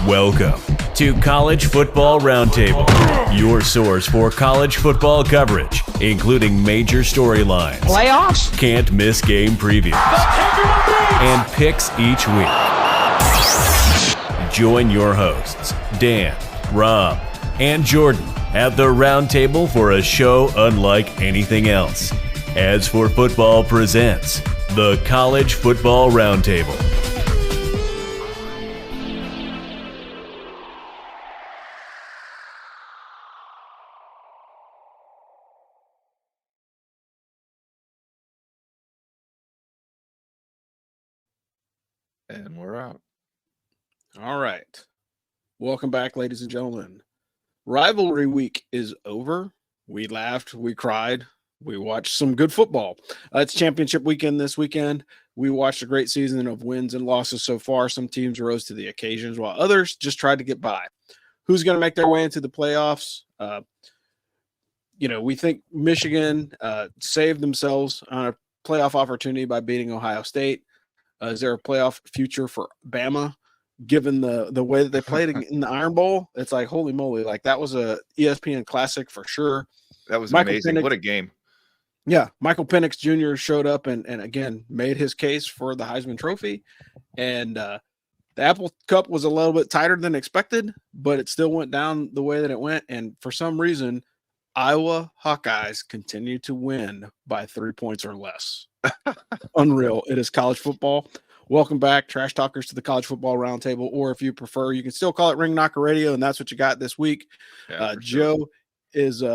Welcome to College Football Roundtable, your source for college football coverage, including major storylines, playoffs, can't miss game previews, and picks each week. Join your hosts, Dan, Rob, and Jordan at the Roundtable for a show unlike anything else. As for Football presents the College Football Roundtable. And we're out. All right. Welcome back, ladies and gentlemen. Rivalry week is over. We laughed, we cried, we watched some good football. It's championship weekend this weekend. We watched a great season of wins and losses so far. Some teams rose to the occasions while others just tried to get by. Who's going to make their way into the playoffs? We think Michigan saved themselves on a playoff opportunity by beating Ohio State. Is there a playoff future for Bama, given the way that they played in the Iron Bowl? It's like, holy moly, like that was a ESPN classic for sure. That was Michael amazing. Pinex, what a game. Yeah, Michael Pinex Jr. showed up and again made his case for the Heisman Trophy. And the Apple Cup was a little bit tighter than expected, but it still went down the way that it went. And for some reason, Iowa Hawkeyes continue to win by 3 points or less. Unreal. It is college football. Welcome back, trash talkers, to the College Football Roundtable, or if you prefer, you can still call it Ring Knocker Radio, and that's what you got this week. Joe is has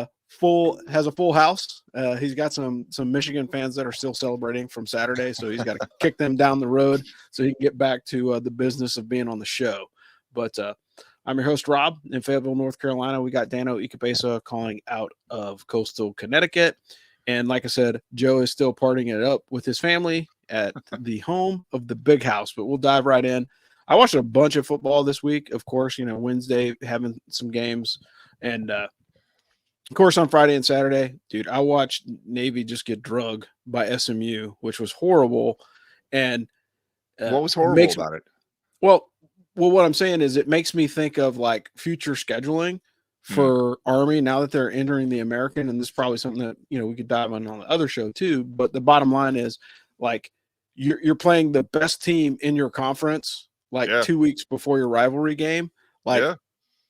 a full house. He's got some Michigan fans that are still celebrating from Saturday, so he's got to kick them down the road so he can get back to the business of being on the show. But I'm your host, Rob, in Fayetteville, North Carolina. We got Dano Ikepesa calling out of coastal Connecticut. And like I said, Joe is still partying it up with his family at the home of the Big House. But we'll dive right in. I watched a bunch of football this week. Of course, Wednesday having some games. And, of course, on Friday and Saturday, dude, I watched Navy just get drugged by SMU, which was horrible. And what was horrible about it? Well, what I'm saying is it makes me think of like future scheduling for Army now that they're entering the American, and this is probably something that we could dive on the other show too. But the bottom line is, like, you're playing the best team in your conference 2 weeks before your rivalry game.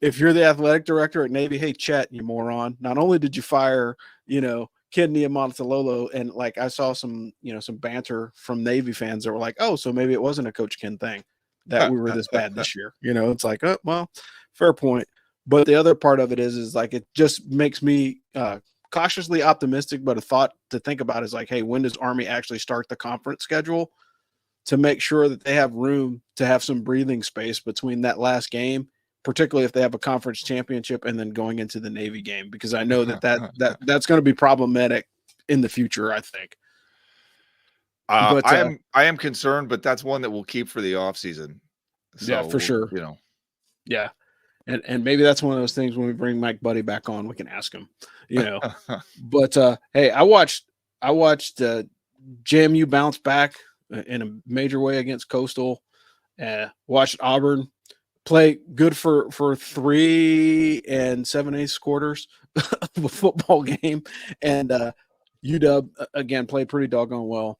If you're the athletic director at Navy, hey Chet, you moron! Not only did you fire Ken Niumatalolo, and like I saw some banter from Navy fans that were like, oh, so maybe it wasn't a Coach Ken thing that we were this bad this year. It's like, oh, well, fair point. But the other part of it is like it just makes me cautiously optimistic, but a thought to think about is like, hey, when does Army actually start the conference schedule to make sure that they have room to have some breathing space between that last game, particularly if they have a conference championship and then going into the Navy game? Because I know that's going to be problematic in the future, I think. But I am concerned, but that's one that we'll keep for the offseason. So, yeah, for sure. Yeah. And maybe that's one of those things when we bring Mike Buddy back on, we can ask him, But hey, I watched JMU bounce back in a major way against Coastal. Watched Auburn play good for 3 7/8 quarters of a football game, and UW again played pretty doggone well.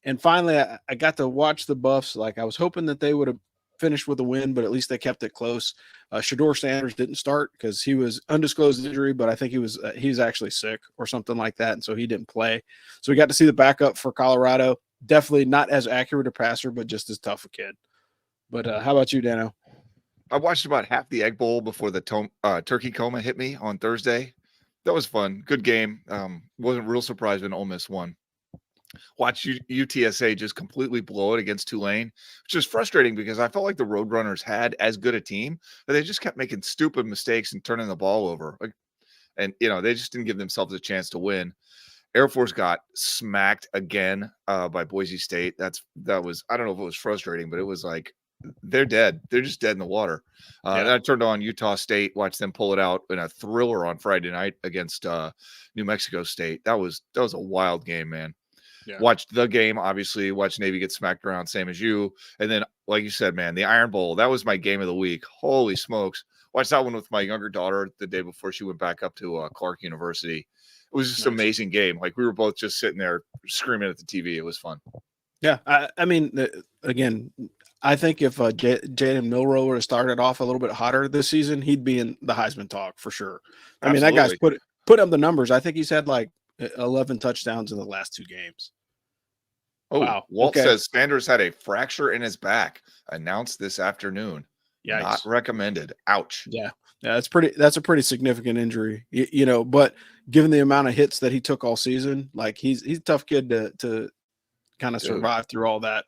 And finally, I got to watch the Buffs. Like I was hoping that they would have finished with a win, but at least they kept it close. Shador Sanders didn't start because he was undisclosed injury, but I think he was actually sick or something like that, and so he didn't play. So we got to see the backup for Colorado. Definitely not as accurate a passer, but just as tough a kid. But how about you, Dano? I watched about half the Egg Bowl before the turkey coma hit me on Thursday. That was fun. Good game. Wasn't real surprised when Ole Miss won. Watch UTSA just completely blow it against Tulane, which is frustrating because I felt like the Roadrunners had as good a team, but they just kept making stupid mistakes and turning the ball over. And, they just didn't give themselves a chance to win. Air Force got smacked again by Boise State. That was, I don't know if it was frustrating, but it was like, they're dead. They're just dead in the water. Then I turned on Utah State, watched them pull it out in a thriller on Friday night against New Mexico State. That was a wild game, man. Watched the game, obviously. Watched Navy get smacked around, same as you. And then, like you said, man, the Iron Bowl, that was my game of the week. Holy smokes. Watched that one with my younger daughter the day before she went back up to Clark University. It was just an amazing game. Like, we were both just sitting there screaming at the TV. It was fun. Yeah, I mean, again, I think if Jaden Milroe would have started off a little bit hotter this season, he'd be in the Heisman talk for sure. I mean, that guy's put up the numbers. I think he's had like 11 touchdowns in the last 2 games. Oh, wow. Walt says Sanders had a fracture in his back. Announced this afternoon. Yikes. Not recommended. Ouch. Yeah, that's a pretty significant injury. But given the amount of hits that he took all season, like he's a tough kid to kind of survive through all that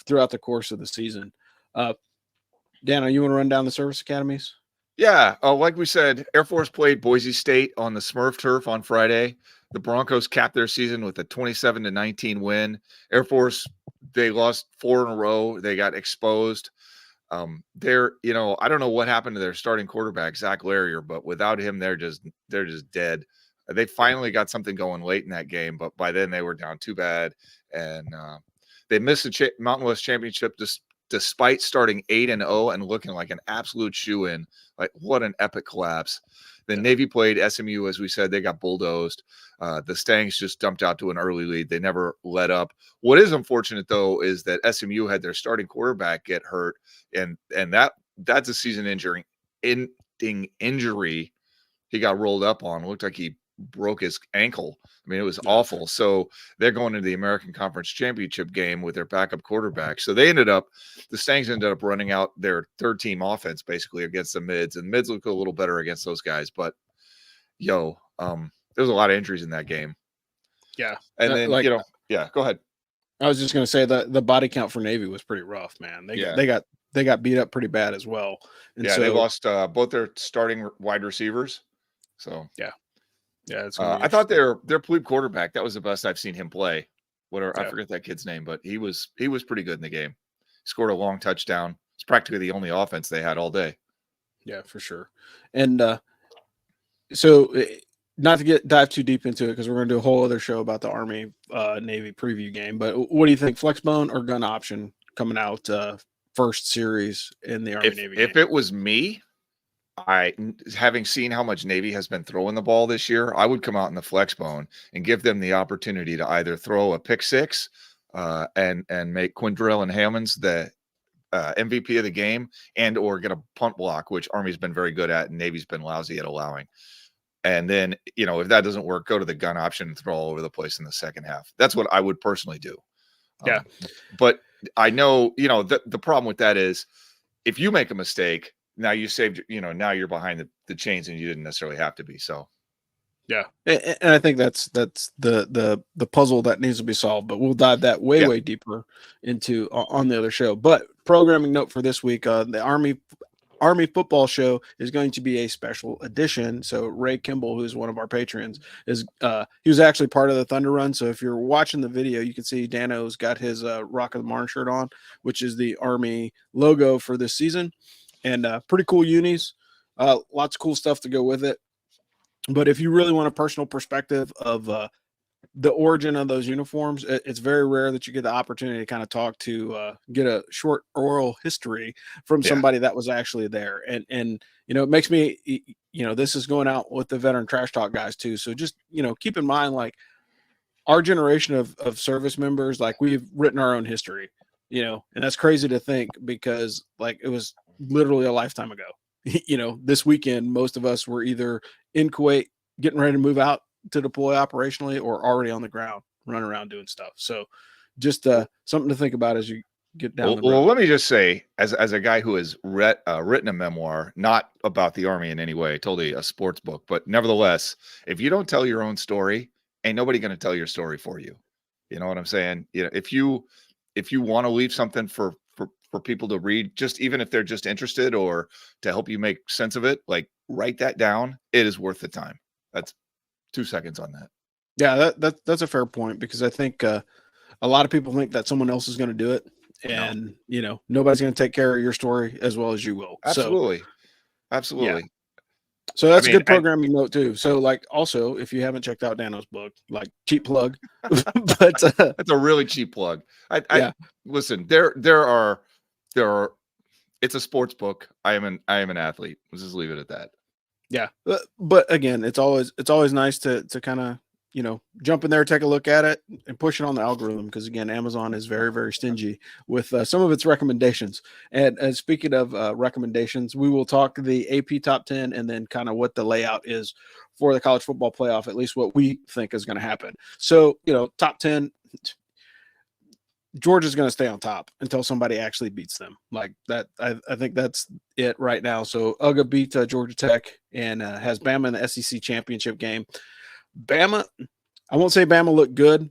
throughout the course of the season. Dan, you want to run down the service academies? Yeah. Like we said, Air Force played Boise State on the Smurf turf on Friday. The Broncos capped their season with a 27-19 win. Air Force, they lost 4 in a row. They got exposed. I don't know what happened to their starting quarterback, Zach Larrier, but without him, they're just dead. They finally got something going late in that game, but by then they were down too bad. And they missed the Mountain West Championship despite starting 8-0 and looking like an absolute shoe-in. Like, what an epic collapse. Then Navy played SMU, as we said. They got bulldozed. The Stangs just dumped out to an early lead. They never let up. What is unfortunate, though, is that SMU had their starting quarterback get hurt, and that's a season-ending injury he got rolled up on. It looked like he broke his ankle. I mean, it was awful. So they're going into the American Conference Championship game with their backup quarterback. So the Stangs ended up running out their third team offense basically against the Mids, and Mids look a little better against those guys. But there's a lot of injuries in that game. Yeah. And then, go ahead. I was just going to say that the body count for Navy was pretty rough, man. They got beat up pretty bad as well. And they lost both their starting wide receivers. So yeah, I thought their plebe quarterback, that was the best I've seen him play. I forget that kid's name, but he was pretty good in the game. Scored a long touchdown. It's practically the only offense they had all day. Yeah, for sure. And so not to dive too deep into it because we're going to do a whole other show about the Army Navy preview game. But what do you think, flexbone or gun option coming out first series in the Army Navy game? If it was me, having seen how much Navy has been throwing the ball this year, I would come out in the flex bone and give them the opportunity to either throw a pick six and make Quindrell and Hammonds the MVP of the game, and or get a punt block, which Army's been very good at and Navy's been lousy at allowing. And then, if that doesn't work, go to the gun option and throw all over the place in the second half. That's what I would personally do. Yeah. But I know, the problem with that is if you make a mistake, now you saved, now you're behind the chains and you didn't necessarily have to be. So, yeah. And I think that's the puzzle that needs to be solved, but we'll dive that way deeper into on the other show. But programming note for this week, the Army football show is going to be a special edition. So Ray Kimball, who's one of our patrons, he was actually part of the Thunder Run. So if you're watching the video, you can see Dano's got his Rock of the Marn shirt on, which is the Army logo for this season. And pretty cool unis, lots of cool stuff to go with it. But if you really want a personal perspective of the origin of those uniforms, it's very rare that you get the opportunity to kind of talk to get a short oral history from somebody that was actually there. And it makes me, this is going out with the veteran trash talk guys too. So just, keep in mind, like, our generation of service members, like, we've written our own history, and that's crazy to think because, like, it was literally a lifetime ago. This weekend, most of us were either in Kuwait getting ready to move out to deploy operationally or already on the ground running around doing stuff. So just something to think about as you get down the road. Well, let me just say, as a guy who has written a memoir, not about the Army in any way, totally a sports book, but nevertheless, if you don't tell your own story, ain't nobody going to tell your story for you. You know what I'm saying? If you want to leave something for people to read, just even if they're just interested or to help you make sense of it, like, write that down. It is worth the time. That's 2 seconds on that. Yeah, that's a fair point, because I think a lot of people think that someone else is going to do it, and nobody's going to take care of your story as well as you will. Absolutely. Yeah. So that's a good programming note too. So like also, if you haven't checked out Dano's book, like cheap plug, but that's a really cheap plug. I listen, there are it's a sports book. I am an athlete. Let's just leave it at that. Yeah. But again, it's always nice to kind of, jump in there, take a look at it and push it on the algorithm. Because again, Amazon is very, very stingy with some of its recommendations. And speaking of recommendations, we will talk the AP top 10 and then kind of what the layout is for the college football playoff, at least what we think is going to happen. So, top 10, Georgia's going to stay on top until somebody actually beats them like that. I think that's it right now. So UGA beat Georgia Tech and has Bama in the SEC championship game. Bama, I won't say Bama looked good,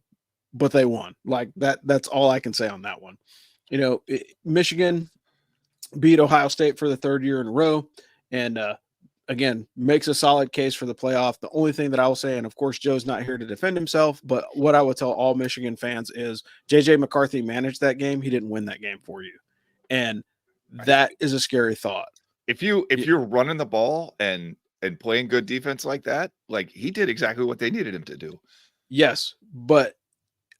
but they won. Like that's all I can say on that one. Michigan beat Ohio State for the third year in a row. And again, makes a solid case for the playoff. The only thing that I will say, and of course, Joe's not here to defend himself, but what I would tell all Michigan fans is J.J. McCarthy managed that game. He didn't win that game for you. And that is a scary thought. If you're running the ball and playing good defense like that, like he did exactly what they needed him to do. Yes, but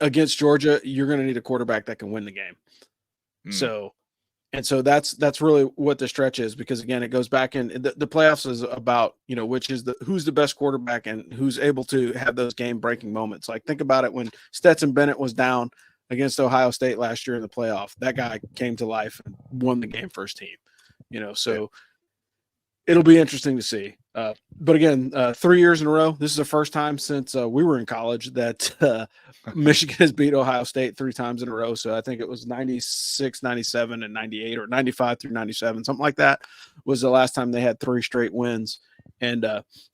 against Georgia, you're going to need a quarterback that can win the game. So that's really what the stretch is, because again, it goes back in the playoffs is about, who's the best quarterback and who's able to have those game breaking moments. Like think about it when Stetson Bennett was down against Ohio State last year in the playoff, that guy came to life and won the game for his team, so it'll be interesting to see. But again, 3 years in a row, this is the first time since we were in college that Michigan has beat Ohio State 3 times in a row. So I think it was 96, 97, and 98, or 95 through 97, something like that was the last time they had 3 straight wins. And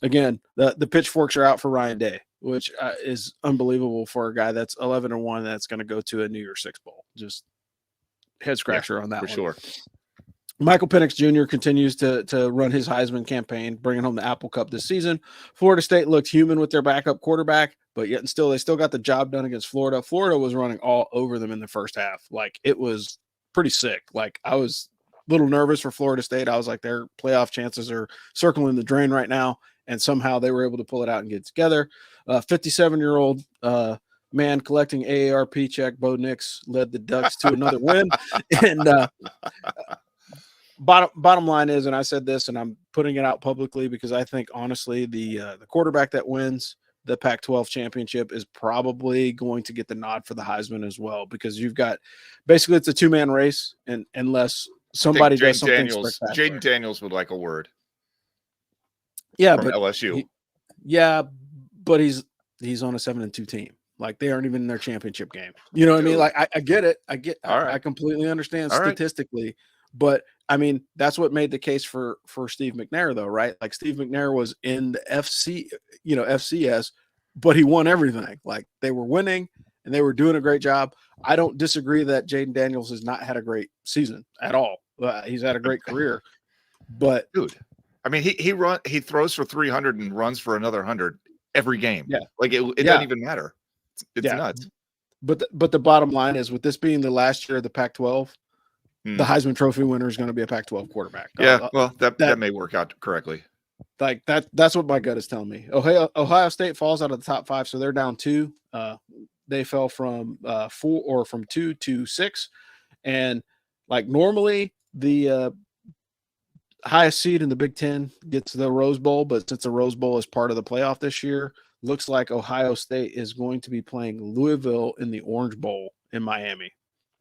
again, the pitchforks are out for Ryan Day, which is unbelievable for a guy that's 11-1 that's going to go to a New Year's Six bowl. Just head scratcher on that for one. Sure. Michael Pinex Jr. continues to run his Heisman campaign, bringing home the Apple Cup this season. Florida State looked human with their backup quarterback, but yet and still, they still got the job done against Florida. Florida was running all over them in the first half. Like, it was pretty sick. Like, I was a little nervous for Florida State. I was like, their playoff chances are circling the drain right now, and somehow they were able to pull it out and get it together. 57-year-old man collecting AARP check, Bo Nix, led the Ducks to another win. And Bottom line is, and I said this, and I'm putting it out publicly because I think honestly the quarterback that wins the Pac-12 championship is probably going to get the nod for the Heisman as well, because you've got basically it's a 2-man race, and unless somebody does something spectacular. Jaden Daniels would like a word. Yeah, from but LSU. But he's on a 7-2 team. Like, they aren't even in their championship game. You know what I mean? Like, I get it. I completely understand statistically. But I mean, that's what made the case for Steve McNair, though, right? Like, Steve McNair was in the FCS, but he won everything. Like, they were winning and they were doing a great job. I don't disagree that Jaden Daniels has not had a great season at all. He's had a great career, but dude, I mean, he throws for 300 and runs for another 100 every game. Yeah, like it doesn't even matter. It's nuts. But the bottom line is, with this being the last year of the Pac-12. The Heisman Trophy winner is going to be a Pac-12 quarterback. Yeah, well, that may work out correctly. Like that's what my gut is telling me. Ohio State falls out of the top 5, so they're down 2. They fell from 2 to 6, and like normally the highest seed in the Big Ten gets the Rose Bowl, but since the Rose Bowl is part of the playoff this year, looks like Ohio State is going to be playing Louisville in the Orange Bowl in Miami.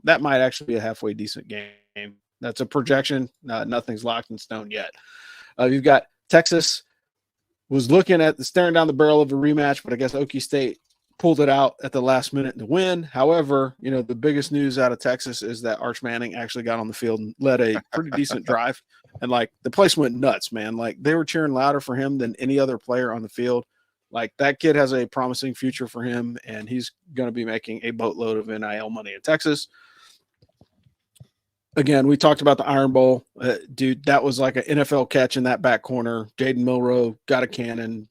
That might actually be a halfway decent game. That's a projection. Nothing's locked in stone yet. You've got Texas was looking at staring down the barrel of a rematch, but I guess Okie State pulled it out at the last minute to win. However, the biggest news out of Texas is that Arch Manning actually got on the field and led a pretty decent drive. And like, the place went nuts, man. Like, they were cheering louder for him than any other player on the field. Like, that kid has a promising future for him, and he's going to be making a boatload of NIL money in Texas. Again, we talked about the Iron Bowl. Dude, that was like an NFL catch in that back corner. Jaden Milroe got a cannon.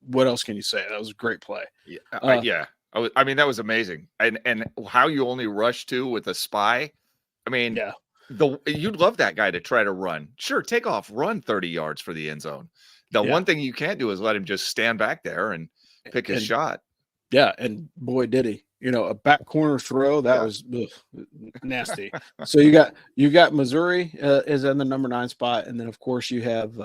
What else can you say? That was a great play. Yeah. I mean, that was amazing. And how you only rush to with a spy. I mean, you'd love that guy to try to run. Sure, take off, run 30 yards for the end zone. The one thing you can't do is let him just stand back there and pick his shot. Yeah, and boy, did he. A back corner throw that was nasty. So you got Missouri is in the number 9 spot, and then of course you have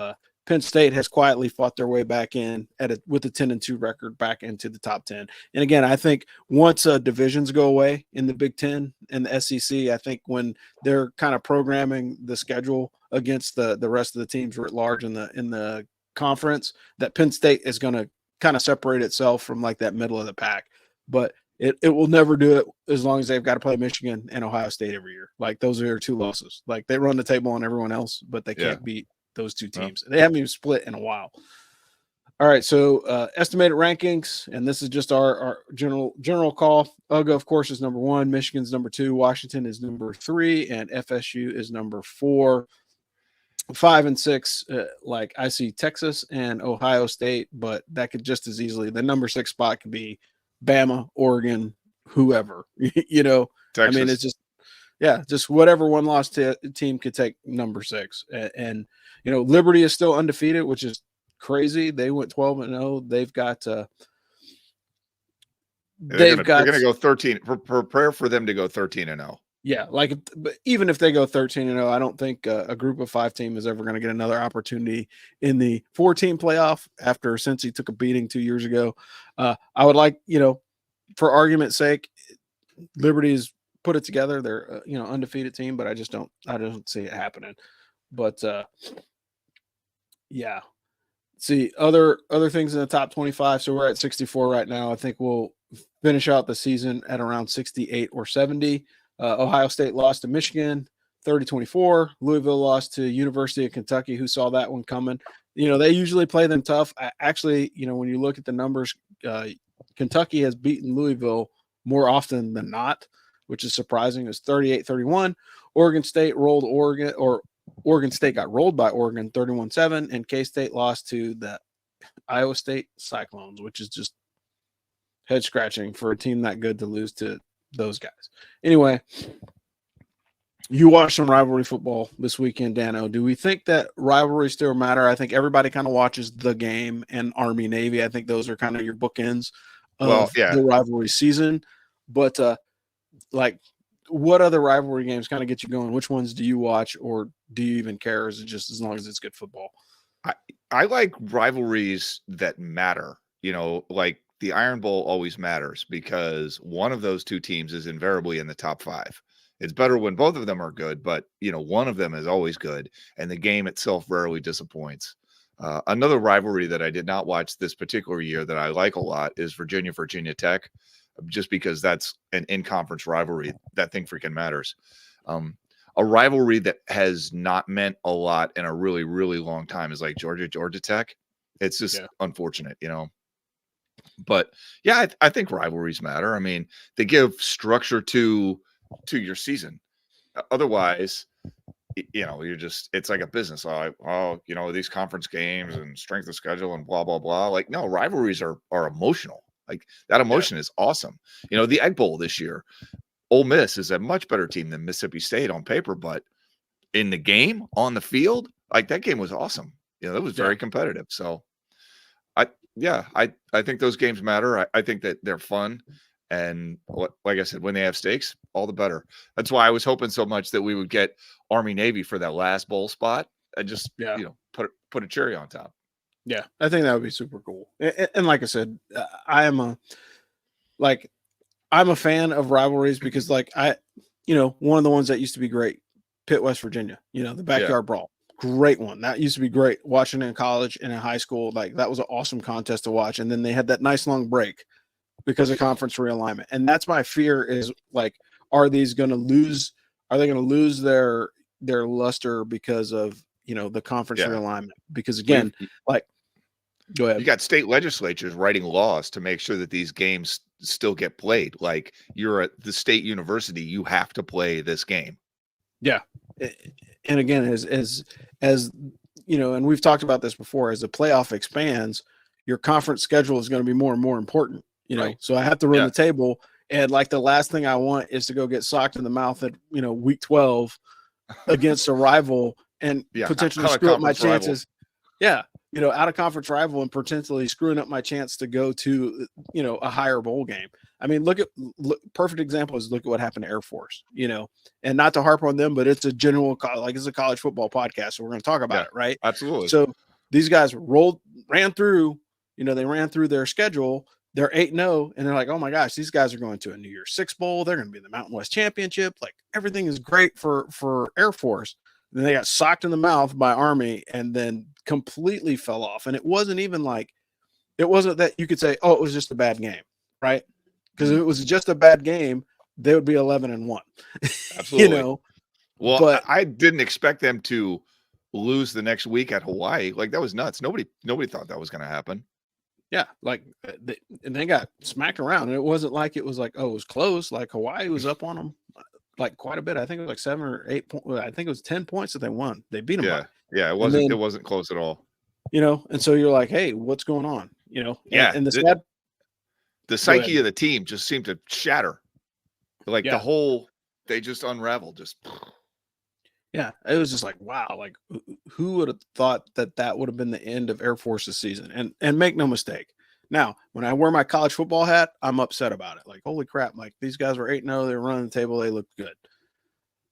Penn State has quietly fought their way back in with a 10-2 record back into the top 10. And again, I think once divisions go away in the Big Ten and the SEC, I think when they're kind of programming the schedule against the rest of the teams writ large in the conference, that Penn State is going to kind of separate itself from like that middle of the pack. But it will never do it as long as they've got to play Michigan and Ohio State every year. Like those are their 2 losses. Like they run the table on everyone else, but they can't beat those 2 teams. They haven't even split in a while. All right, so estimated rankings, and this is just our general call. UGA, of course, is number 1. Michigan's number 2. Washington is number 3, and FSU is number 4. 5 and 6, like I see Texas and Ohio State, but that could just as easily the number 6 spot could be Bama, Oregon, whoever. Texas. I mean, it's just whatever one loss team could take number 6. And Liberty is still undefeated, which is crazy. They went 12-0. They've got they're going to go 13. Prepare for them to go 13-0. Yeah, but even if they go 13-0, I don't think a group of 5 team is ever going to get another opportunity in the 4-team playoff since he took a beating 2 years ago. I would like, for argument's sake, Liberty's put it together. They're undefeated team, but I don't see it happening. But yeah. See other things in the top 25. So we're at 64 right now. I think we'll finish out the season at around 68 or 70. Ohio State lost to Michigan 30-24. Louisville lost to University of Kentucky. Who saw that one coming? They usually play them tough. Actually, when you look at the numbers, Kentucky has beaten Louisville more often than not, which is surprising. It was 38-31. Oregon State got rolled by Oregon 31-7, and K-State lost to the Iowa State Cyclones, which is just head scratching for a team that good to lose to those guys. Anyway, you watched some rivalry football this weekend, Dano. Do we think that rivalries still matter? I think everybody kind of watches the game and Army Navy. I think those are kind of your bookends of the rivalry season. But what other rivalry games kind of get you going? Which ones do you watch, or do you even care? Is it just as long as it's good football? I like rivalries that matter. Like the Iron Bowl always matters because one of those 2 teams is invariably in the top 5. It's better when both of them are good, but one of them is always good, and the game itself rarely disappoints. Another rivalry that I did not watch this particular year that I like a lot is Virginia Tech, just because that's an in-conference rivalry. That thing freaking matters. A rivalry that has not meant a lot in a really, really long time is like Georgia Tech. It's just unfortunate, But yeah, I think rivalries matter. I mean, they give structure to your season. Otherwise, it's like a business. These conference games and strength of schedule and blah, blah, blah. Like, no, rivalries are emotional. Like that emotion is awesome. The Egg Bowl this year, Ole Miss is a much better team than Mississippi State on paper, but in the game, on the field, like that game was awesome. It was very competitive. So I think those games matter. I think that they're fun. And like I said, when they have stakes, all the better. That's why I was hoping so much that we would get Army Navy for that last bowl spot and just, put a cherry on top. Yeah, I think that would be super cool. And like I said, I'm a fan of rivalries because one of the ones that used to be great, Pitt, West Virginia, the backyard brawl. Great one. That used to be great watching in college and in high school. Like that was an awesome contest to watch. And then they had that nice long break because of conference realignment. And that's my fear is like, are they going to lose their luster because of, the conference realignment? Because again, go ahead. You got state legislatures writing laws to make sure that these games still get played. Like you're at the state university, you have to play this game. Yeah. And again, as and we've talked about this before, as the playoff expands, your conference schedule is going to be more and more important, Right. So I have to run the table. And like the last thing I want is to go get socked in the mouth at, week 12 against a rival and potentially screw up my chances. Rival. Yeah. out of conference rival and potentially screwing up my chance to go to, a higher bowl game. I mean, perfect example is look at what happened to Air Force, and not to harp on them, but it's a it's a college football podcast. So we're going to talk about it. Right. Absolutely. So these guys ran through their schedule. They're 8-0, and they're like, oh my gosh, these guys are going to a New Year's Six bowl. They're going to be in the Mountain West Championship. Like everything is great for Air Force. Then they got socked in the mouth by Army and then completely fell off. And it wasn't that you could say, oh, it was just a bad game, right? Because if it was just a bad game, they would be 11-1. Absolutely. Well, but I didn't expect them to lose the next week at Hawaii. Like that was nuts. Nobody thought that was going to happen. Yeah, and they got smacked around. And it wasn't like it was like, oh, it was close. Like Hawaii was up on them like quite a bit. I think it was like 7 or 8 points. I think it was 10 points that they won. They beat them. Yeah, it wasn't. It wasn't close at all. And so you're like, hey, what's going on? And the psyche of the team just seemed to shatter. Like they just unraveled. Yeah, it was just like, wow, like who would have thought that would have been the end of Air Force's season? And make no mistake, now when I wear my college football hat, I'm upset about it. Like, holy crap, like these guys were 8-0, they were running the table, they looked good.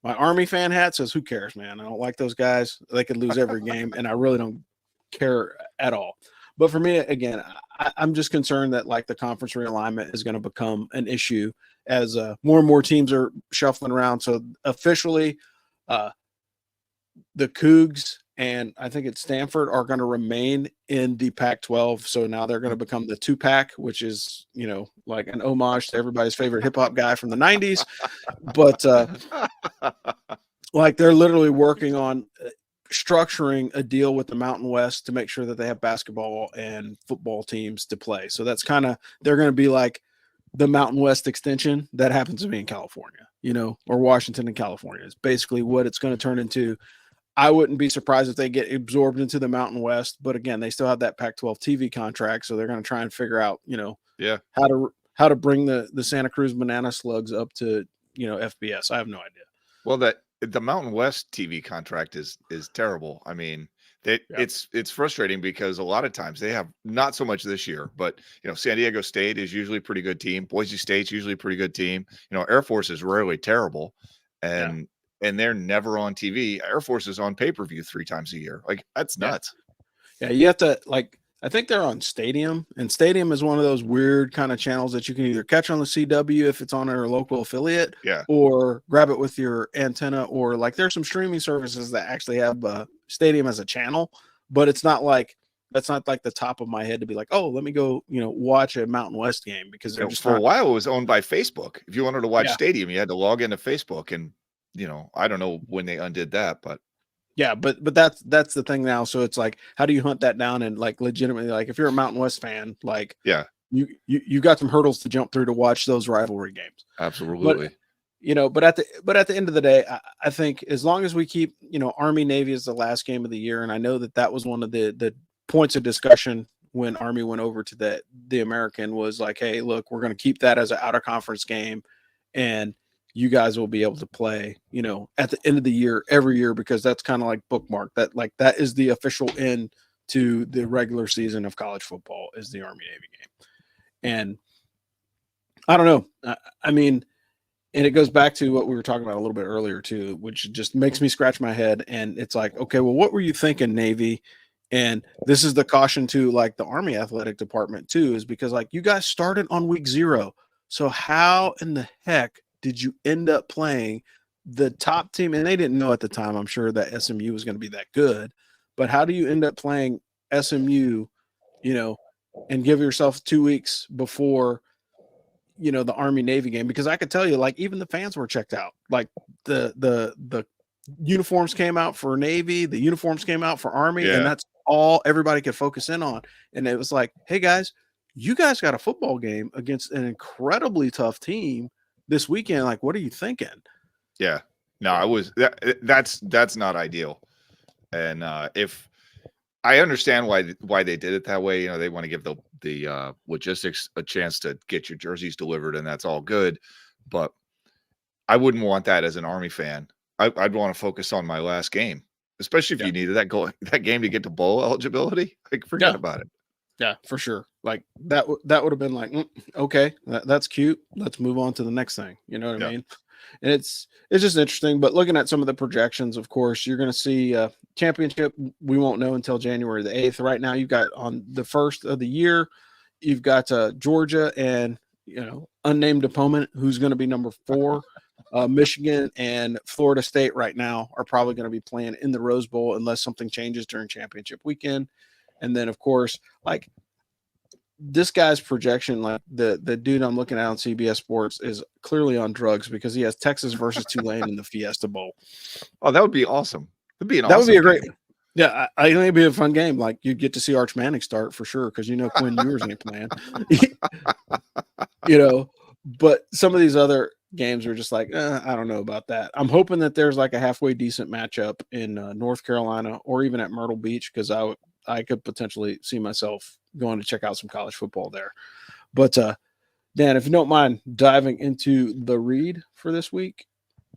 My Army fan hat says, who cares, man? I don't like those guys. They could lose every game, and I really don't care at all. But for me, again, I'm just concerned that like the conference realignment is going to become an issue as more and more teams are shuffling around. So officially, the Cougs and I think it's Stanford are going to remain in the Pac-12. So now they're going to become the 2-pack, which is, like an homage to everybody's favorite hip hop guy from the 90s. But like they're literally working on structuring a deal with the Mountain West to make sure that they have basketball and football teams to play. So that's they're going to be like the Mountain West extension that happens to be in California, or Washington and California is basically what it's going to turn into. I wouldn't be surprised if they get absorbed into the Mountain West, but again, they still have that Pac-12 TV contract, so they're going to try and figure out, how to bring the Santa Cruz Banana Slugs up to, FBS. I have no idea. Well, the Mountain West TV contract is terrible. I mean, it's frustrating because a lot of times they have not so much this year, but San Diego State is usually a pretty good team. Boise State's usually a pretty good team. Air Force is rarely terrible, and they're never on TV. Air Force is on pay-per-view 3 times a year. Like that's nuts. Yeah, you have to I think they're on Stadium, and Stadium is one of those weird kind of channels that you can either catch on the CW if it's on our local affiliate, or grab it with your antenna, or like there's some streaming services that actually have Stadium as a channel, but it's not like that's not like the top of my head to be like, oh, let me go, watch a Mountain West game because they're just for a while it was owned by Facebook. If you wanted to watch Stadium, you had to log into Facebook, and I don't know when they undid that, but. Yeah, but that's the thing now. So it's like, how do you hunt that down and like legitimately, like if you're a Mountain West fan, like you got some hurdles to jump through to watch those rivalry games. Absolutely. But at the end of the day, I think as long as we keep, Army Navy is the last game of the year, and I know that was one of the points of discussion when Army went over to the American was like, hey, look, we're going to keep that as an out of conference game, and you guys will be able to play, at the end of the year, every year, because that's kind of like bookmark that is the official end to the regular season of college football is the Army Navy game. And I don't know. I mean, and it goes back to what we were talking about a little bit earlier too, which just makes me scratch my head. And it's like, okay, well, what were you thinking, Navy? And this is the caution to like the Army athletic department too, is because like you guys started on week 0. So how in the heck did you end up playing the top team? And they didn't know at the time, I'm sure, that SMU was going to be that good. But how do you end up playing SMU, and give yourself 2 weeks before, the Army Navy game? Because I could tell you, like, even the fans were checked out. Like the uniforms came out for Navy, the uniforms came out for Army, and that's all everybody could focus in on. And it was like, hey guys, you guys got a football game against an incredibly tough team this weekend. Like, what are you thinking? Yeah, no, that's not ideal. And if I understand why they did it that way, they want to give the logistics a chance to get your jerseys delivered, and that's all good. But I wouldn't want that as an Army fan. I'd want to focus on my last game especially if you needed that game to get to bowl eligibility. Like, forget about it. Yeah, for sure. Like that would have been like, okay, that's cute. Let's move on to the next thing. You know what I mean? And it's just interesting. But looking at some of the projections, of course, you're going to see championship. We won't know until January the 8th. Right now, you've got on the first of the year, you've got Georgia and unnamed opponent who's going to be number 4. Michigan and Florida State right now are probably going to be playing in the Rose Bowl unless something changes during championship weekend. And then, of course, like this guy's projection, like the dude I'm looking at on CBS Sports is clearly on drugs because he has Texas versus Tulane in the Fiesta Bowl. Oh, that would be awesome. That would be a great game. Yeah, I think it'd be a fun game. Like you'd get to see Arch Manning start for sure because Quinn Ewers ain't playing. But some of these other games are just like, I don't know about that. I'm hoping that there's like a halfway decent matchup in North Carolina or even at Myrtle Beach because I could potentially see myself going to check out some college football there. But Dan, if you don't mind diving into the read for this week.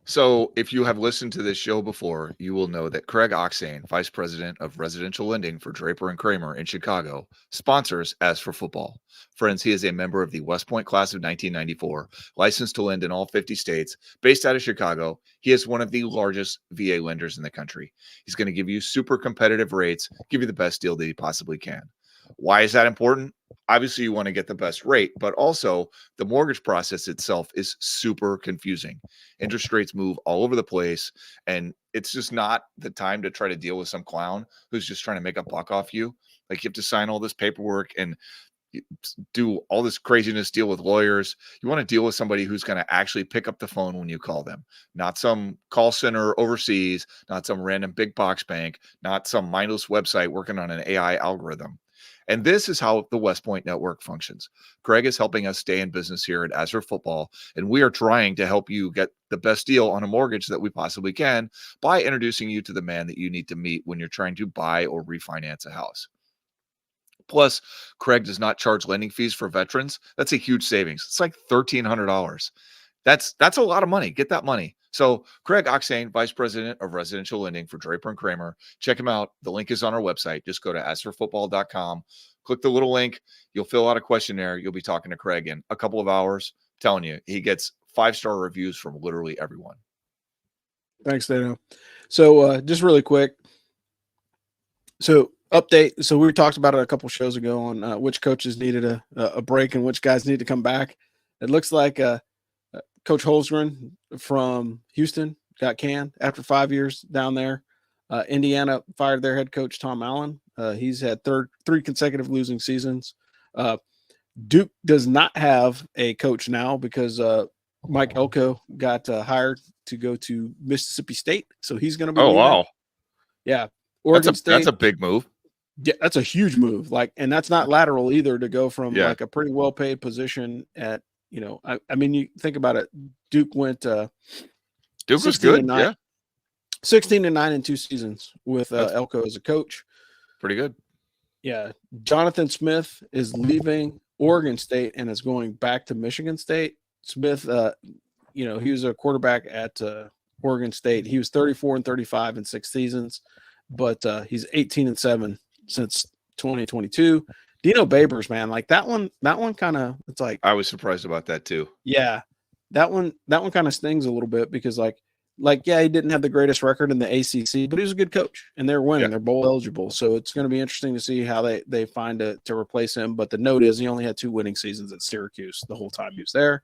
So if you have listened to this show before, you will know that Craig Oxane, Vice President of Residential Lending for Draper and Kramer in Chicago, sponsors As for Football. Friends, he is a member of the West Point class of 1994, licensed to lend in all 50 states, based out of Chicago. He is one of the largest VA lenders in the country. He's going to give you super competitive rates, give you the best deal that he possibly can. Why is that important? Obviously, you want to get the best rate, but also the mortgage process itself is super confusing. Interest rates move all over the place, and it's just not the time to try to deal with some clown who's just trying to make a buck off you. Like you have to sign all this paperwork and do all this craziness, deal with lawyers. You want to deal with somebody who's going to actually pick up the phone when you call them, not some call center overseas, not some random big box bank, not some mindless website working on an AI algorithm. And this is how the West Point Network functions. Craig is helping us stay in business here at As for Football, and we are trying to help you get the best deal on a mortgage that we possibly can by introducing you to the man that you need to meet when you're trying to buy or refinance a house. Plus, Craig does not charge lending fees for veterans. That's a huge savings. It's like $1,300. That's a lot of money. Get that money. So Craig Oxane, Vice President of Residential Lending for Draper and Kramer. Check him out. The link is on our website. Just go to asforfootball.com. Click the little link. You'll fill out a questionnaire. You'll be talking to Craig in a couple of hours. I'm telling you, he gets 5-star reviews from literally everyone. Thanks, Dano. So just really quick. So update. So we talked about it a couple shows ago on which coaches needed a break and which guys need to come back. It looks like Coach Holzgren from Houston got canned after 5 years down there. Indiana fired their head coach, Tom Allen. He's had 3 consecutive losing seasons. Duke does not have a coach now because Mike Elko got hired to go to Mississippi State. So he's going to be leaving. Wow. Yeah. Oregon State. That's a big move. Yeah, that's a huge move. And that's not lateral either to go from like a pretty well-paid position at, I mean, you think about it. Duke went. Duke was good. 16-9 in 2 seasons with Elko as a coach. Pretty good. Yeah, Jonathan Smith is leaving Oregon State and is going back to Michigan State. Smith, he was a quarterback at Oregon State. He was 34-35 in 6 seasons, but he's 18-7 since 2022. Dino Babers, man, like that one kind of, it's like I was surprised about that too. Yeah, that one kind of stings a little bit because he didn't have the greatest record in the ACC, but he was a good coach and they're winning. They're bowl eligible, so it's going to be interesting to see how they find to replace him. But the note is he only had 2 winning seasons at Syracuse the whole time he was there.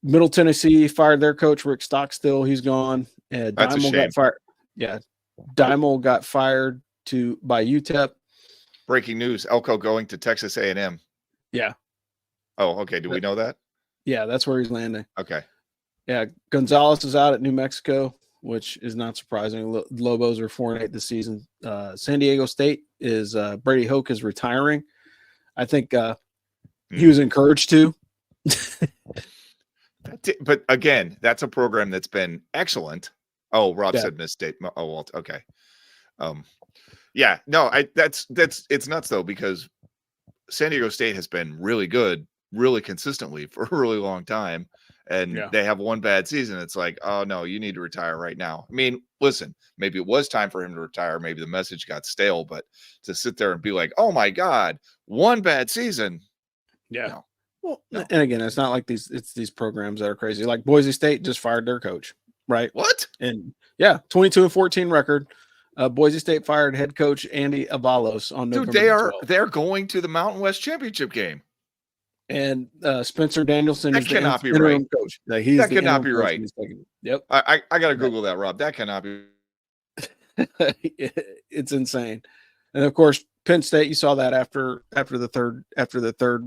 Middle Tennessee fired their coach Rick Stockstill. He's gone. That's a shame. Got fired. Yeah, Dymel got fired by UTEP. Breaking news: Elko going to Texas A&M. Yeah. Oh, okay. Do we know that? Yeah, that's where he's landing. Okay. Yeah, Gonzalez is out at New Mexico, which is not surprising. Lobos are 4-8 this season. San Diego State is Brady Hoke is retiring. I think he was encouraged to. But again, that's a program that's been excellent. Oh, Rob said Miss State. Oh, well, okay. It's nuts though, because San Diego State has been really good, really consistently for a really long time. and they have one bad season. It's like, oh no, you need to retire right now. I mean, listen, maybe it was time for him to retire. Maybe the message got stale, but to sit there and be like, oh my God, one bad season. Yeah. No. Well, and again, it's not like these programs that are crazy. Like Boise State just fired their coach, right? What? And 22-14 record. Boise State fired head coach Andy Avalos on November 12th. They're going to the Mountain West Championship game. And Spencer Danielson that is cannot the be right. Coach. Like, that cannot be right. Yep. I got to Google that, Rob. That cannot be. It's insane. And of course, Penn State, you saw that after the third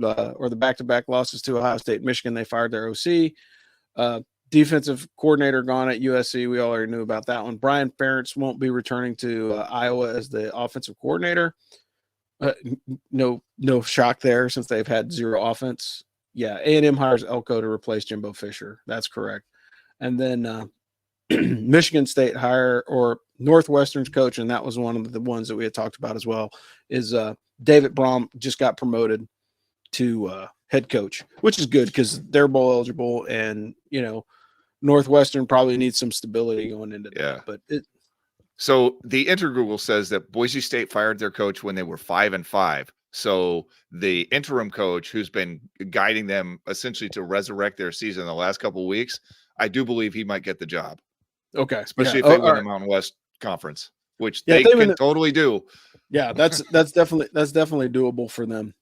or the back-to-back losses to Ohio State and Michigan, they fired their OC. Defensive coordinator gone at USC. We already knew about that one. Brian Ferentz won't be returning to Iowa as the offensive coordinator. No shock there since they've had zero offense. Yeah, A&M hires Elko to replace Jimbo Fisher. That's correct. And then Michigan State or Northwestern's coach, and that was one of the ones that we had talked about as well, is David Brom just got promoted to head coach, which is good because they're bowl eligible, and Northwestern probably needs some stability going into that. But so the Inter-Google says that Boise State fired their coach when they were 5-5. So the interim coach who's been guiding them essentially to resurrect their season the last couple of weeks, I do believe he might get the job. Okay. Especially if they win the Mountain West Conference, which they can totally do. Yeah, that's definitely doable for them.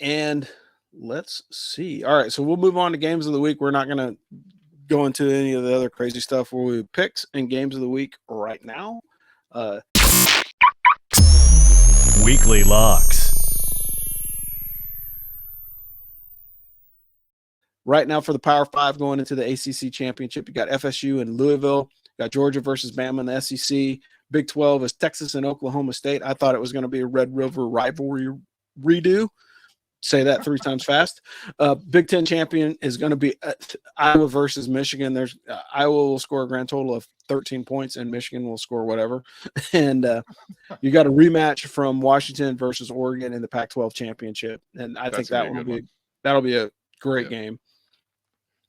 And let's see. All right, so we'll move on to games of the week. We're not going to go into any of the other crazy stuff where we picks and games of the week right now. Weekly locks. Right now for the Power 5 going into the ACC championship, you got FSU and Louisville. You got Georgia versus Bama in the SEC. Big 12 is Texas and Oklahoma State. I thought it was going to be a Red River rivalry redo. Say that 3 times fast. Big 10 champion is going to be Iowa versus Michigan. There's Iowa will score a grand total of 13 points, and Michigan will score whatever. And you got a rematch from Washington versus Oregon in the Pac-12 championship, and I think that'll be a great game.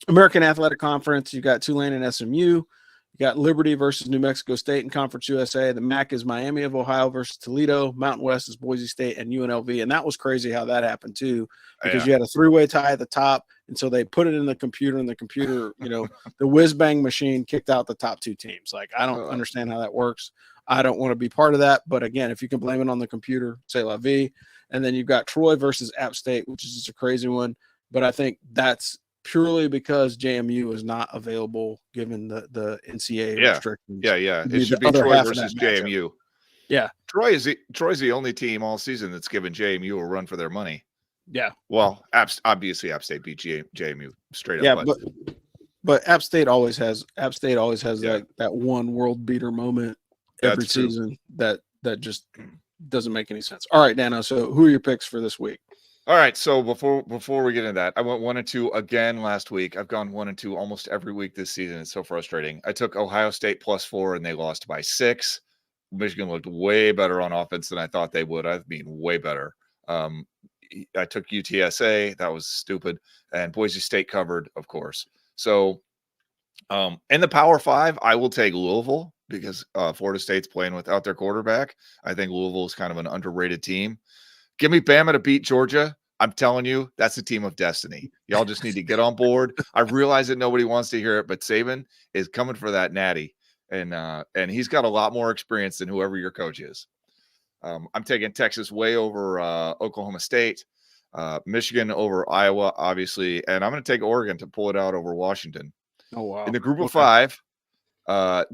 American Athletic Conference, you got Tulane and SMU. You got Liberty versus New Mexico State in Conference USA. The MAC is Miami of Ohio versus Toledo. Mountain West is Boise State and UNLV. And that was crazy how that happened too, because you had a 3-way tie at the top. And so they put it in the computer, and the computer, the whiz bang machine kicked out the top 2 teams. Like, I don't understand how that works. I don't want to be part of that. But again, if you can blame it on the computer, say la vie. And then you've got Troy versus App State, which is just a crazy one. But I think that's purely because JMU is not available given the NCAA restrictions. Yeah. It should be Troy versus JMU. Yeah. Troy's the only team all season that's given JMU a run for their money. Yeah. Well, obviously App State beat JMU straight up. Yeah, but App State always has that one world beater moment every season that just doesn't make any sense. All right, Dano. So who are your picks for this week? All right, so before we get into that, I went 1-2 again last week. I've gone 1-2 almost every week this season. It's so frustrating. I took Ohio State +4, and they lost by 6. Michigan looked way better on offense than I thought they would. I've been way better. I took UTSA. That was stupid. And Boise State covered, of course. So in the Power 5, I will take Louisville because Florida State's playing without their quarterback. I think Louisville is kind of an underrated team. Give me Bama to beat Georgia. I'm telling you, that's a team of destiny. Y'all just need to get on board. I realize that nobody wants to hear it, but Saban is coming for that natty, and he's got a lot more experience than whoever your coach is. I'm taking Texas way over Oklahoma State, Michigan over Iowa, obviously, and I'm going to take Oregon to pull it out over Washington. Oh, wow. In the group of 5,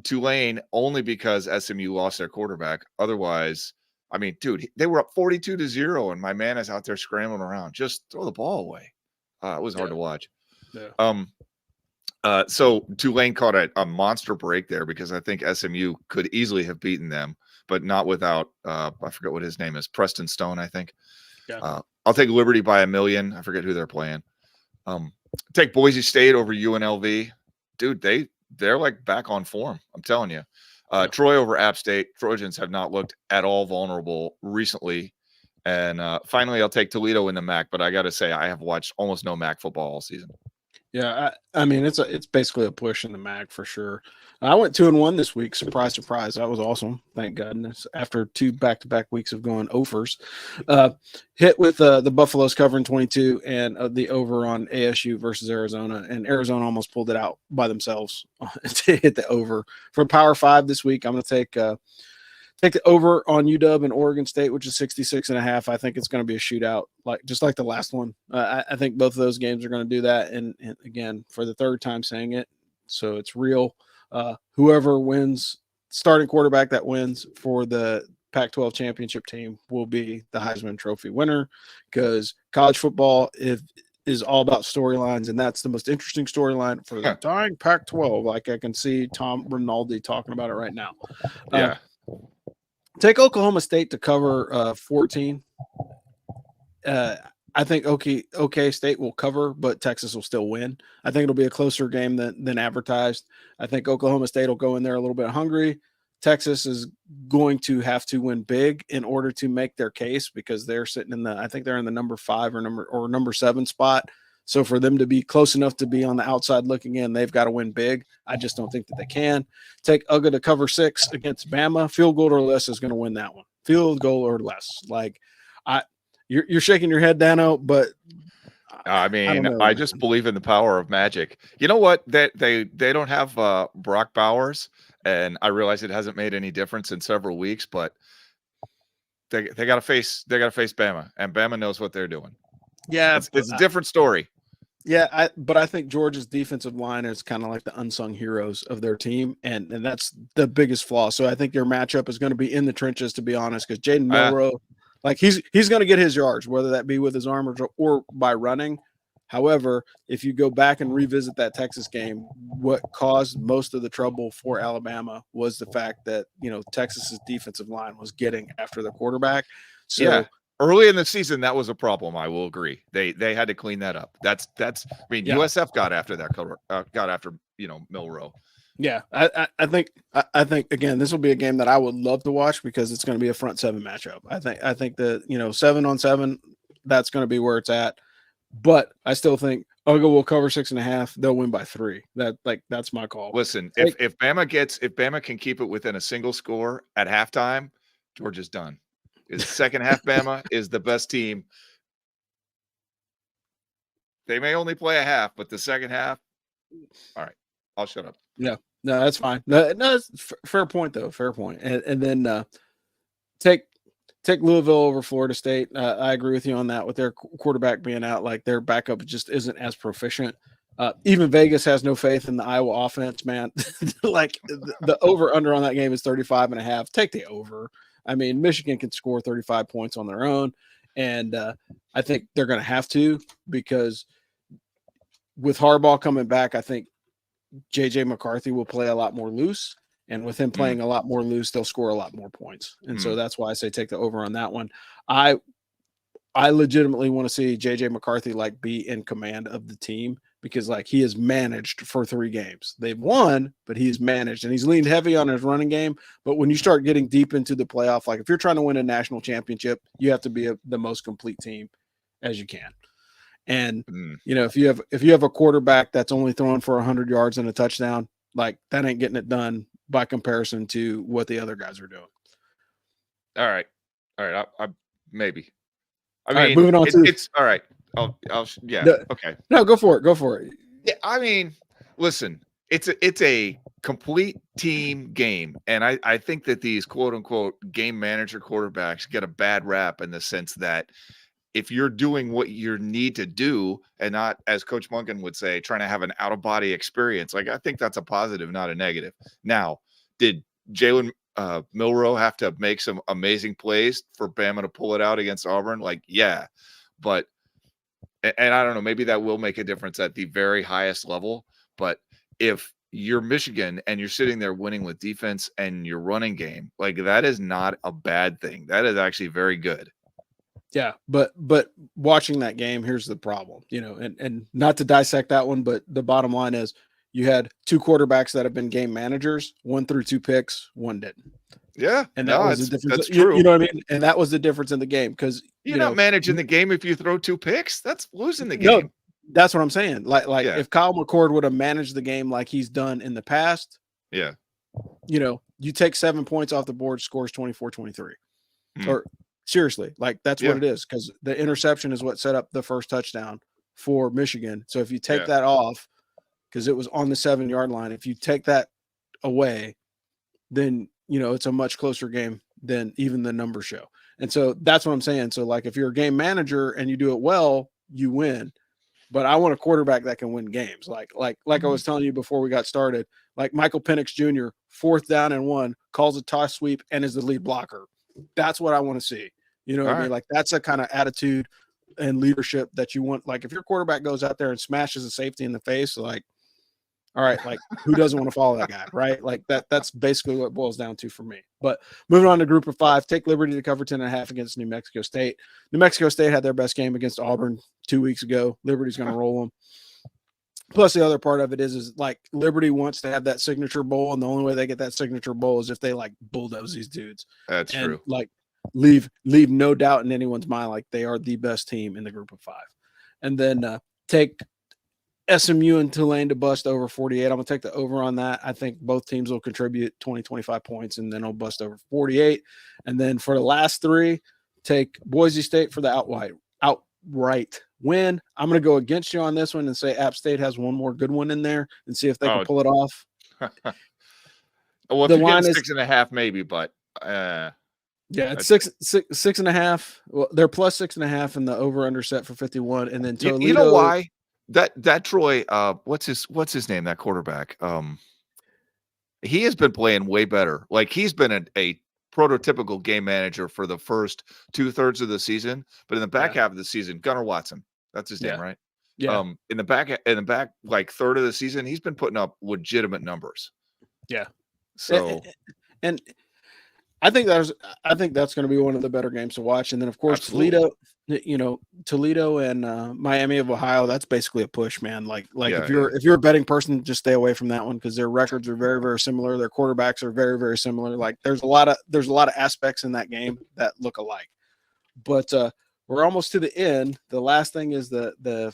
Tulane only because SMU lost their quarterback. Otherwise, I mean, dude, they were up 42-0, and my man is out there scrambling around. Just throw the ball away. It was hard to watch. Yeah. So Tulane caught a monster break there because I think SMU could easily have beaten them, but not without I forget what his name is, Preston Stone, I think. Yeah. I'll take Liberty by 1 million. I forget who they're playing. Take Boise State over UNLV. Dude, they're like back on form. I'm telling you. Troy over App State. Trojans have not looked at all vulnerable recently. And finally, I'll take Toledo in the MAC, but I got to say, I have watched almost no MAC football all season. Yeah, I mean it's basically a push in the MAC for sure. I went 2-1 this week. Surprise, surprise. That was awesome. Thank goodness. After 2 back-to-back weeks of going overs, hit with the Buffaloes covering 22 and the over on ASU versus Arizona, and Arizona almost pulled it out by themselves to hit the over for Power 5 this week. I'm going to take the over on UW and Oregon State, which is 66.5. I think it's going to be a shootout, just like the last one. I think both of those games are going to do that. And again, for the third time saying it, so it's real. Whoever wins, starting quarterback that wins for the Pac-12 championship team will be the Heisman Trophy winner, because college football is all about storylines, and that's the most interesting storyline for the dying Pac-12. Like I can see Tom Rinaldi talking about it right now. Yeah. Take Oklahoma State to cover 14. I think OK State will cover, but Texas will still win. I think it'll be a closer game than advertised. I think Oklahoma State will go in there a little bit hungry. Texas is going to have to win big in order to make their case, because they're sitting I think they're in the number 5 or number 7 spot. So for them to be close enough to be on the outside looking in, they've got to win big. I just don't think that they can. Take UGA to cover 6 against Bama. Field goal or less is going to win that one. Field goal or less. You're shaking your head, Dano, but I mean, I just believe in the power of magic. You know what? They don't have Brock Bowers, and I realize it hasn't made any difference in several weeks, but they got to face Bama, and Bama knows what they're doing. Yeah, it's a different story. Yeah, but I think Georgia's defensive line is kind of like the unsung heroes of their team, and that's the biggest flaw. So I think their matchup is going to be in the trenches, to be honest, because Jaden Milroe, he's going to get his yards, whether that be with his arm or by running. However, if you go back and revisit that Texas game, what caused most of the trouble for Alabama was the fact that, Texas's defensive line was getting after the quarterback. So yeah. Early in the season, that was a problem. I will agree. They had to clean that up. That's. I mean, yeah. USF got after that. Got after Milroe. Yeah, I think again, this will be a game that I would love to watch, because it's going to be a front 7 matchup. I think that 7-on-7, that's going to be where it's at. But I still think UGA will cover 6.5. They'll win by 3. That's my call. Listen, if Bama can keep it within a single score at halftime, Georgia's done. Is second half Bama is the best team. They may only play a half, but the second half. All right, I'll shut up. Yeah, no, that's fine. No, it's fair point though. Fair point. And then take Louisville over Florida State. I agree with you on that. With their quarterback being out, their backup just isn't as proficient. Even Vegas has no faith in the Iowa offense, man. The over under on that game is 35.5. Take the over. I mean, Michigan can score 35 points on their own, and I think they're going to have to, because with Harbaugh coming back, I think J.J. McCarthy will play a lot more loose, and with him playing a lot more loose, they'll score a lot more points. And so that's why I say take the over on that one. I legitimately want to see J.J. McCarthy be in command of the team, because he has managed for 3 games. They've won, but he's managed, and he's leaned heavy on his running game. But when you start getting deep into the playoff, if you're trying to win a national championship, you have to be the most complete team as you can. And if you have a quarterback that's only throwing for 100 yards and a touchdown, that ain't getting it done by comparison to what the other guys are doing. All right. I maybe. I mean, right, moving on it's all right. Okay. No, go for it. Yeah, I mean, listen, it's a complete team game, and I think that these quote unquote game manager quarterbacks get a bad rap in the sense that if you're doing what you need to do and not, as Coach Munkin would say, trying to have an out of body experience, I think that's a positive, not a negative. Now, did Jalen Milroe have to make some amazing plays for Bama to pull it out against Auburn? Yeah, but. And I don't know, maybe that will make a difference at the very highest level. But if you're Michigan and you're sitting there winning with defense and your running game, that is not a bad thing. That is actually very good. Yeah, but watching that game, here's the problem, and not to dissect that one, but the bottom line is you had 2 quarterbacks that have been game managers, 1 threw 2 picks, 1 didn't. Yeah, and that was the difference. That's true. You know what I mean? And that was the difference in the game, because you're not managing the game if you throw 2 picks. That's losing the game. That's what I'm saying. Like Yeah. if Kyle McCord would have managed the game like he's done in the past, Yeah. You take 7 points off the board, scores 24-23. Or seriously, like that's what it is, because the interception is what set up the first touchdown for Michigan. So if you take that off, because it was on the 7-yard line, if you take that away, then it's a much closer game than even the numbers show. And so that's what I'm saying. So like if you're a game manager and you do it well, you win. But I want a quarterback that can win games. Like I was telling you before we got started, like Michael Pinex Jr., 4th down and 1, calls a toss sweep and is the lead blocker. That's what I want to see. You know what I mean? Like that's a kind of attitude and leadership that you want. Like if your quarterback goes out there and smashes a safety in the face, like, all right, like who doesn't want to follow that guy, right? Like that's basically what it boils down to for me. But moving on to group of 5, take Liberty to cover 10.5 against New Mexico State. New Mexico State had their best game against Auburn 2 weeks ago. Liberty's going to roll them. Plus the other part of it is like Liberty wants to have that signature bowl, and the only way they get that signature bowl is if they like bulldoze these dudes. That's true. Like leave no doubt in anyone's mind, like they are the best team in the group of 5. And then take SMU and Tulane to bust over 48. I'm going to take the over on that. I think both teams will contribute 20-25 points, and then I'll bust over 48. And then for the last 3, take Boise State for the outright win. I'm going to go against you on this one and say App State has one more good one in there and see if they can pull it off. Well, if the line is 6.5, maybe, but it's 6.5. Well, they're plus 6.5 in the over under set for 51. And then Toledo, you know why? That Troy, what's his name? That quarterback. He has been playing way better. Like he's been a prototypical game manager for the first 2/3 of the season, but in the back half of the season, Gunnar Watson, that's his name, right? Yeah. In the back like third of the season, he's been putting up legitimate numbers. Yeah. So, and I think that's going to be one of the better games to watch. And then of course Toledo and Miami of Ohio, that's basically a push, man. Like if you're a betting person, just stay away from that one because their records are very, very similar. Their quarterbacks are very, very similar. Like there's a lot of aspects in that game that look alike. But we're almost to the end. The last thing is the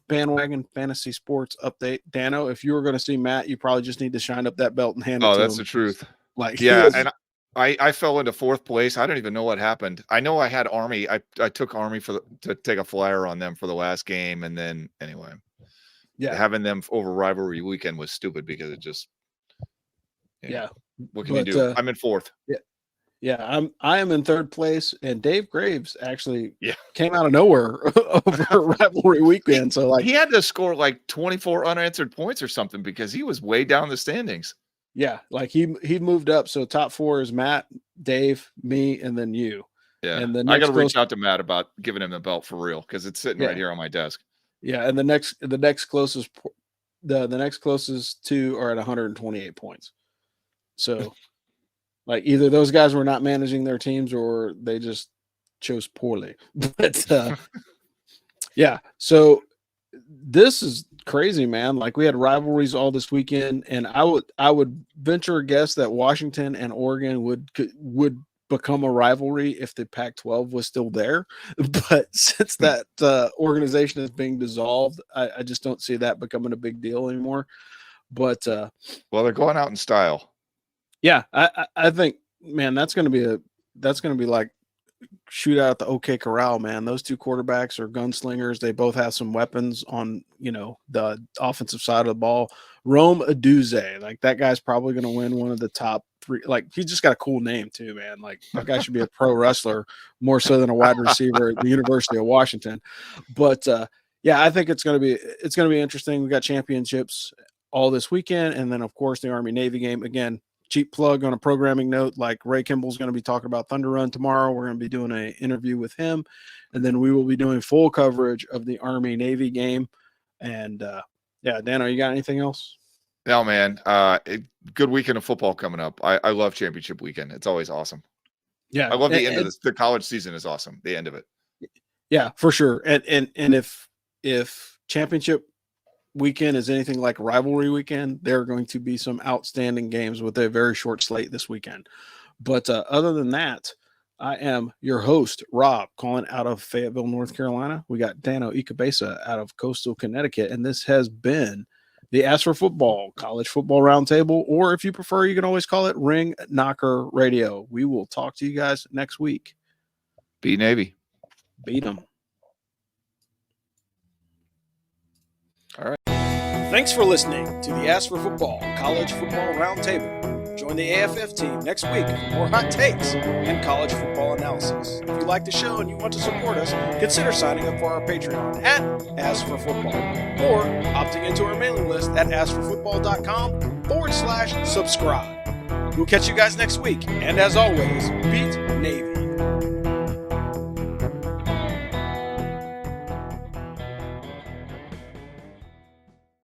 bandwagon fantasy sports update. Dano, if you were going to see Matt, you probably just need to shine up that belt and hand it to him. Oh, that's the truth. Like and I fell into 4th place. I don't even know what happened. I know I had Army. I took Army to take a flyer on them for the last game, and then anyway, having them over Rivalry Weekend was stupid because it just What can you do? I'm in 4th. I am in 3rd place, and Dave Graves actually came out of nowhere over Rivalry Weekend. So like he had to score like 24 unanswered points or something because he was way down the standings. Yeah, like he moved up. So top 4 is Matt, Dave, me, and then you. Yeah, and then I got to reach out to Matt about giving him the belt for real because it's sitting right here on my desk. Yeah, and the next closest the next closest 2 are at 128 points. So, like either those guys were not managing their teams or they just chose poorly. But so this is crazy, man. Like we had rivalries all this weekend, and I would venture a guess that Washington and Oregon would become a rivalry if the Pac-12 was still there. But since that organization is being dissolved, I just don't see that becoming a big deal anymore. But well, they're going out in style. Yeah, I think, man, that's going to be like shootout at the OK Corral, man. Those 2 quarterbacks are gunslingers. They both have some weapons on, the offensive side of the ball. Rome Aduze, like that guy's probably going to win one of the top 3. Like he's just got a cool name too, man. Like that guy should be a pro wrestler more so than a wide receiver at the University of Washington. But I think it's going to be interesting. We got championships all this weekend, and then of course the Army Navy game again. Cheap plug on a programming note, like Ray Kimball's going to be talking about Thunder Run tomorrow. We're going to be doing an interview with him, and then we will be doing full coverage of the Army Navy game. And Dano, you got anything else? No, man. Good weekend of football coming up. I love championship weekend. It's always awesome. Yeah, I love the end of this. The college season is awesome. The end of it. Yeah, for sure. And if championship weekend is anything like rivalry weekend, there are going to be some outstanding games with a very short slate this weekend. But other than that, I am your host, Rob, calling out of Fayetteville, North Carolina. We got Dano Ikebesa out of Coastal Connecticut, and this has been the Ask for Football College Football Roundtable, or if you prefer, you can always call it Ring Knocker Radio. We will talk to you guys next week. Be Navy. Beat them. All right. Thanks for listening to the Ask for Football College Football Roundtable. Join the AFF team next week for more hot takes and college football analysis. If you like the show and you want to support us, consider signing up for our Patreon at Ask for Football, or opting into our mailing list at askforfootball.com/subscribe. We'll catch you guys next week, and as always, beat Navy.